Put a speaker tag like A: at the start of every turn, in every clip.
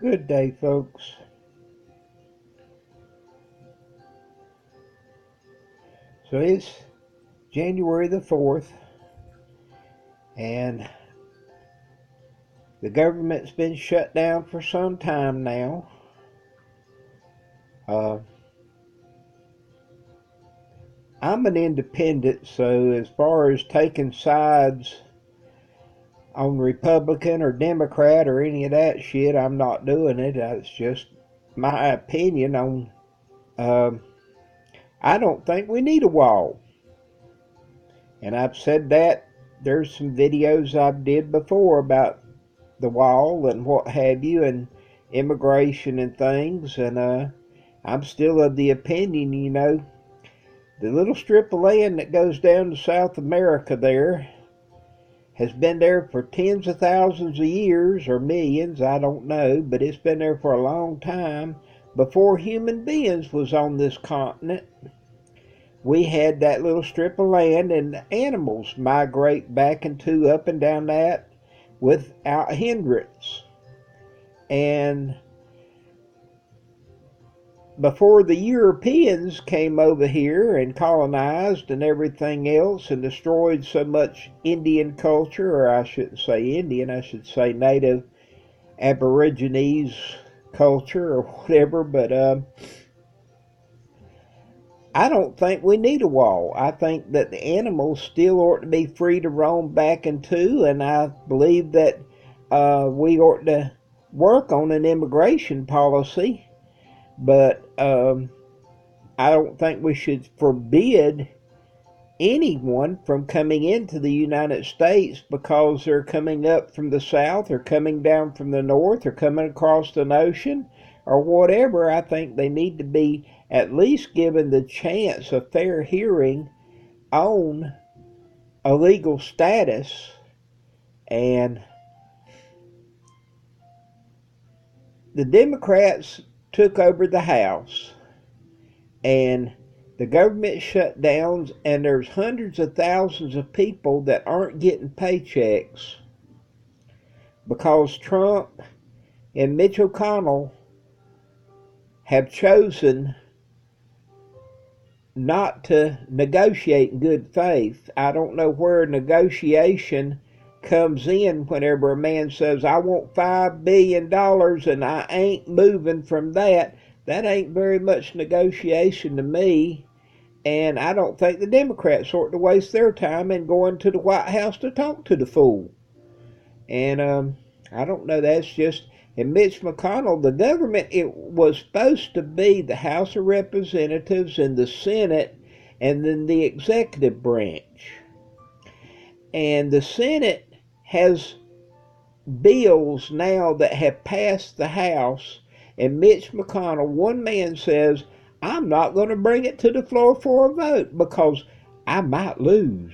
A: Good day, folks. So it's January the 4th, and the government's been shut down for some time now. Uh, I'm an independent, so as far as taking sides on Republican or Democrat or any of that shit, I'm not doing it. That's just my opinion on. Um, I don't think we need a wall, and I've said that. There's some videos I've did before about the wall and what have you, and immigration and things. And I'm still of the opinion, the little strip of land that goes down to South America there has been there for tens of thousands of years or millions, I don't know, but it's been there for a long time. Before human beings was on this continent, we had that little strip of land, and animals migrate back and up and down that without hindrance. And before the Europeans came over here and colonized and everything else and destroyed so much Indian culture, or I shouldn't say Indian, I should say Native Aborigines culture or whatever, but I don't think we need a wall. I think that the animals still ought to be free to roam back into, and I believe that we ought to work on an immigration policy. But I don't think we should forbid anyone from coming into the United States because they're coming up from the south or coming down from the north or coming across an ocean or whatever. I think they need to be at least given the chance of fair hearing on a legal status. And the Democrats took over the House, and the government shut down, and there's hundreds of thousands of people that aren't getting paychecks because Trump and Mitch McConnell have chosen not to negotiate in good faith. I don't know where negotiation comes in whenever a man says, I want $5 billion and I ain't moving from that. That ain't very much negotiation to me. And I don't think the Democrats ought to waste their time in going to the White House to talk to the fool. And I don't know, that's just. And Mitch McConnell, the government, it was supposed to be the House of Representatives and the Senate and then the executive branch. And the Senate has bills now that have passed the House, and Mitch McConnell, one man says, I'm not going to bring it to the floor for a vote because I might lose.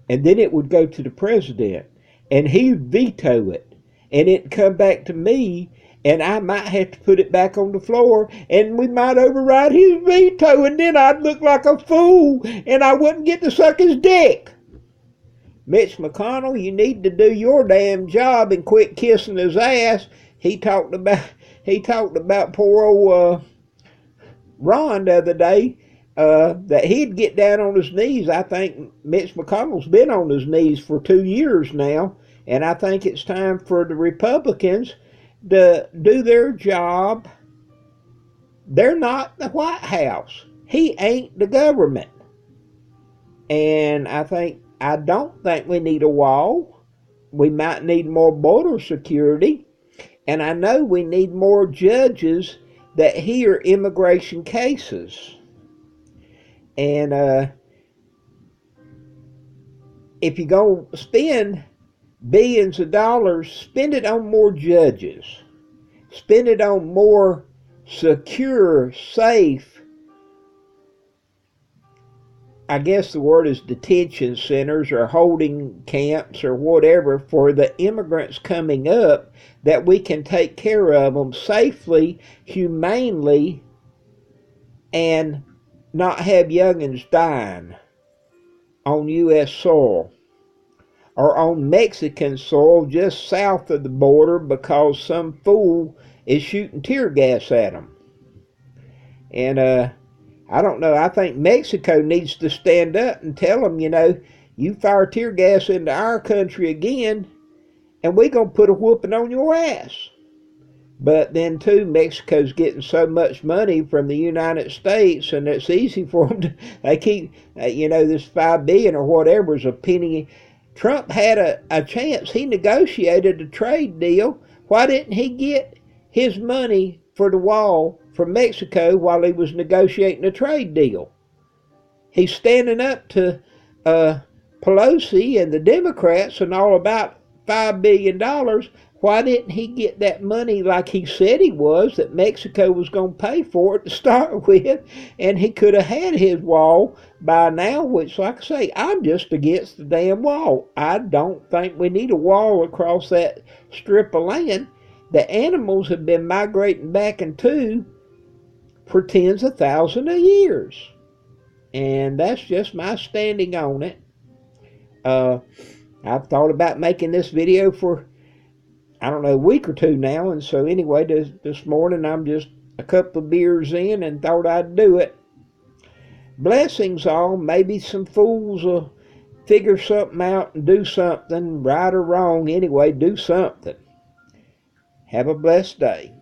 A: And then it would go to the president, and he'd veto it. And it'd come back to me, and I might have to put it back on the floor, and we might override his veto, and then I'd look like a fool, and I wouldn't get to suck his dick. Mitch McConnell, you need to do your damn job and quit kissing his ass. He talked about poor old Ron the other day, that he'd get down on his knees. I think Mitch McConnell's been on his knees for 2 years now, and I think it's time for the Republicans to do their job. They're not the White House. He ain't the government. And I don't think we need a wall. We might need more border security. And I know we need more judges that hear immigration cases. And if you're going to spend billions of dollars, spend it on more judges. Spend it on more secure, safe, I guess the word is detention centers or holding camps or whatever for the immigrants coming up, that we can take care of them safely, humanely, and not have youngins dying on U.S. soil or on Mexican soil just south of the border because some fool is shooting tear gas at them. And I don't know, I think Mexico needs to stand up and tell them, you fire tear gas into our country again, and we're going to put a whooping on your ass. But then, too, Mexico's getting so much money from the United States, and it's easy for them to, they keep, this $5 billion or whatever is a penny. Trump had a chance. He negotiated a trade deal. Why didn't he get his money for the wall from Mexico while he was negotiating a trade deal? He's standing up to Pelosi and the Democrats and all about $5 billion. Why didn't he get that money like he said he was, that Mexico was going to pay for it to start with, and he could have had his wall by now, which, like I say, I'm just against the damn wall. I don't think we need a wall across that strip of land. The animals have been migrating back and to for tens of thousands of years. And that's just my standing on it. I've thought about making this video for, I don't know, a week or two now. And so anyway, this morning I'm just a couple of beers in and thought I'd do it. Blessings all. Maybe some fools will figure something out and do something, right or wrong. Anyway, do something. Have a blessed day.